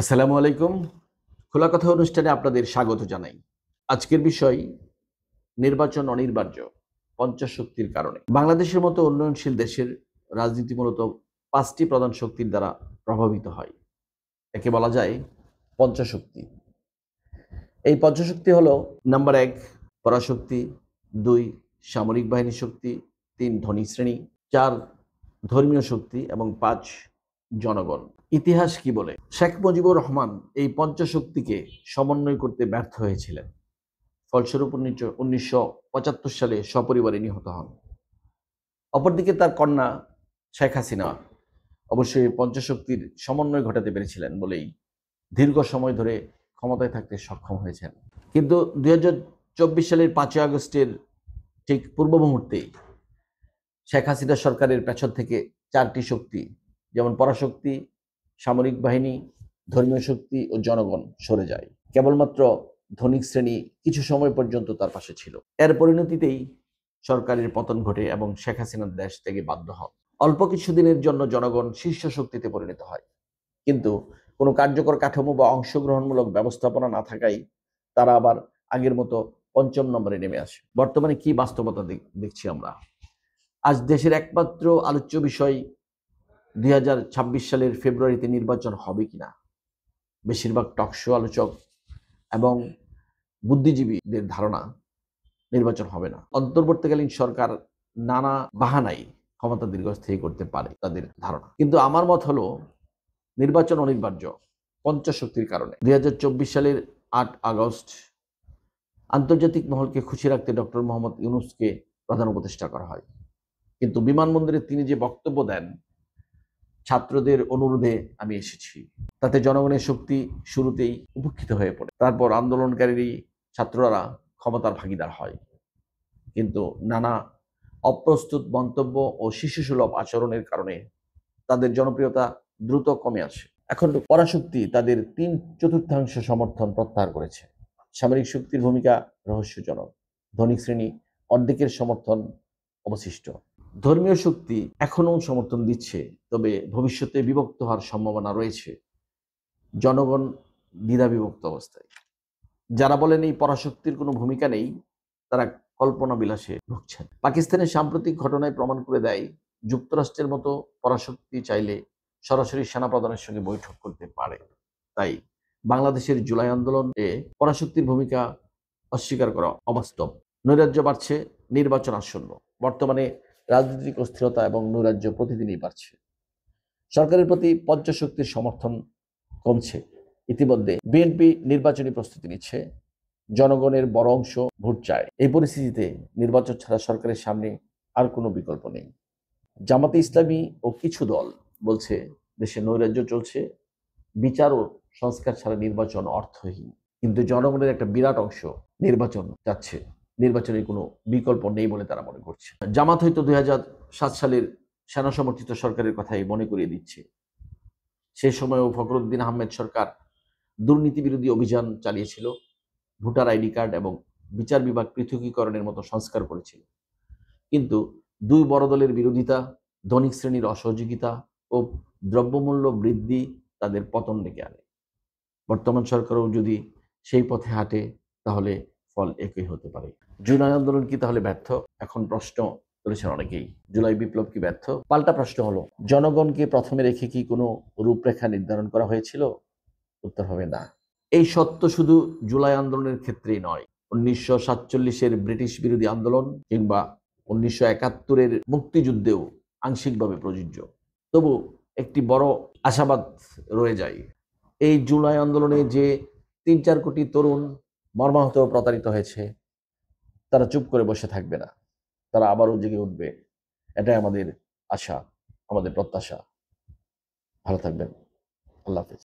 আসসালামু আলাইকুম। খোলা কথা অনুষ্ঠানে আপনাদের স্বাগত জানাই। আজকের বিষয় নির্বাচন অনিবার্য পঞ্চশক্তির কারণে। বাংলাদেশের মতো উন্নয়নশীল দেশের রাজনীতি মূলত ৫টি প্রধান শক্তির দ্বারা প্রভাবিত হয়। একে বলা যায় পঞ্চশক্তি। এই পঞ্চশক্তি হলো নাম্বার ১ পরাশক্তি, ২ সামরিক বাহিনী শক্তি, ৩ ধনী শ্রেণী, ৪ ধর্মীয় শক্তি এবং ৫ জনগণ। ইতিহাস কি বলে? শেখ মুজিবুর রহমান এই পঞ্চশক্তিকে সমন্বয় করতে ব্যর্থ হয়েছিলেন। ফলস্বরূপ ১৯৭৫ সালে সপরিবারে নিহত হন। অপরদিকে তার কন্যা শেখ হাসিনা অবশ্যই পঞ্চশক্তির সমন্বয় ঘটাতে পেরেছিলেন বলেই দীর্ঘ সময় ধরে ক্ষমতায় থাকতে সক্ষম হয়েছেন। কিন্তু ২০২৪ সালের ৫ই আগস্টের ঠিক পূর্ব মুহূর্তেই শেখ হাসিনা সরকারের পেছন থেকে ৪টি শক্তি যেমন পরাশক্তি, সামরিক বাহিনী, ধর্মীয় শক্তি ও জনগণ সরে যায়। কেবলমাত্র ধনিক শ্রেণী কিছু সময় পর্যন্ত তার পাশে ছিল। এর পরিণতিতেই সরকারের পতন ঘটে এবং শেখ হাসিনার দেশ থেকে বাধ্য হন। অল্প কিছুদিনের জন্য জনগণ শীর্ষ শক্তিতে পরিণত হয়, কিন্তু কোনো কার্যকর কাঠামো বা অংশগ্রহণমূলক ব্যবস্থাপনা না থাকায় তারা আবার আগের মতো পঞ্চম নম্বরে নেমে আসে। বর্তমানে কি বাস্তবতা দেখছি আমরা? আজ দেশের একমাত্র আলোচ্য বিষয় ২০২৬ সালের ফেব্রুয়ারিতে নির্বাচন হবে কিনা। বেশিরভাগ টকশো আলোচক এবং বুদ্ধিজীবীদের ধারণা নির্বাচন হবে না। অন্তর্বর্তীকালীন সরকার নানা বাহানায় ক্ষমতা দীর্ঘস্থায়ী করতে পারে, তাদের ধারণা। কিন্তু আমার মত হলো নির্বাচন অনিবার্য পঞ্চশক্তির কারণে। ২০২৪ সালের ৮ আগস্ট আন্তর্জাতিক মহলকে খুশি রাখতে ডক্টর মোহাম্মদ ইউনূসকে প্রধান উপদেষ্টা করা হয়, কিন্তু বিমানবন্দরে তিনি যে বক্তব্য দেন, ছাত্রদের অনুরোধে আমি এসেছি, তাতে জনগণের শক্তি শুরুতেই উপেক্ষিত হয়ে পড়ে। তারপর আন্দোলনকারী ছাত্ররা ক্ষমতার ভাগিদার হয়, কিন্তু নানা অপ্রস্তুত মন্তব্য ও শিশুসুলভ আচরণের কারণে তাদের জনপ্রিয়তা দ্রুত কমে আসে। এখন পরাশক্তি তাদের ৩/৪ সমর্থন প্রত্যাহার করেছে। সামরিক শক্তির ভূমিকা রহস্যজনক। ধনিক শ্রেণী অর্ধেকের সমর্থন অবশিষ্ট। ধর্মীয় শক্তি এখনো সমর্থন দিচ্ছে, তবে ভবিষ্যতে বিভক্ত হওয়ার সম্ভাবনা রয়েছে। জনগণ দ্বিধাবিভক্ত অবস্থায়। যারা বলেন এই পরাশক্তির কোনো ভূমিকা নেই, তারা কল্পনা বিলাসে ভুগছেন। পাকিস্তানের সাম্প্রতিক ঘটনায় প্রমাণ করে দেয়, যুক্তরাষ্ট্রের মতো পরাশক্তি চাইলে সরাসরি সেনাপ্রধানের সঙ্গে বৈঠক করতে পারে। তাই বাংলাদেশের জুলাই আন্দোলনে পরাশক্তির ভূমিকা অস্বীকার করা অবাস্তব। নৈরাজ্য বাড়ছে, নির্বাচন আসন্ন। বর্তমানে রাজনৈতিক অস্থিরতা এবং নৈরাজ্য প্রতিদিনই বাড়ছে। সরকারের প্রতি পঞ্চশক্তির সমর্থন কমছে। ইতিমধ্যে বিএনপি নির্বাচনী প্রস্তুতি নিচ্ছে, জনগণের বড় অংশ ভোট চায়। এই পরিস্থিতিতে নির্বাচন ছাড়া সরকারের সামনে আর কোনো বিকল্প নেই। জামাতে ইসলামী ও কিছু দল বলছে দেশে নৈরাজ্য চলছে, বিচার ও সংস্কার ছাড়া নির্বাচন অর্থহীন। কিন্তু জনগণের একটা বিরাট অংশ নির্বাচন চাচ্ছে, নির্বাচনের কোনো বিকল্প নেই বলে তারা মনে করছে। জামাত হয়তো ২০০৭ সালের সেনা সমর্থিত সরকারের কথাই মনে করিয়ে দিচ্ছে। সে সময়ও ফখরুদ্দিন আহমেদ সরকার দুর্নীতি বিরোধী অভিযান চালিয়েছিল, ভোটার আইডি কার্ড এবং বিচার বিভাগ পৃথকীকরণের মতো সংস্কার করেছিল। কিন্তু দুই বড় দলের বিরোধিতা, ধনিক শ্রেণীর অসহযোগিতা ও দ্রব্যমূল্য বৃদ্ধি তাদের পতন ডেকে আনে। বর্তমান সরকারও যদি সেই পথে হাঁটে, তাহলে ফল একই হতে পারে। জুলাই আন্দোলন কি তাহলে ব্যর্থ? এখন প্রশ্ন তুলেছেন অনেকেই। জুলাই বিপ্লব কি ব্যর্থ? পাল্টা প্রশ্ন হলো, জনগণকে প্রথমে রেখে কি কোনো রূপরেখা নির্ধারণ করা হয়েছিল? উত্তর হবে না। এই সত্য শুধু জুলাই আন্দোলনের ক্ষেত্রেই নয়, ১৯৪৭-এর ব্রিটিশ বিরোধী আন্দোলন কিংবা ১৯৭১-এর মুক্তিযুদ্ধেও আংশিকভাবে প্রযোজ্য। তবু একটি বড় আশাবাদ রয়ে যায়। এই জুলাই আন্দোলনে যে ৩-৪ কোটি তরুণ মর্মাহত ও প্রতারিত হয়েছে, তারা চুপ করে বসে থাকবে না। তারা আবারও জেগে উঠবে। এটাই আমাদের আশা, আমাদের প্রত্যাশা। ভালো থাকবেন। আল্লাহ হাফেজ।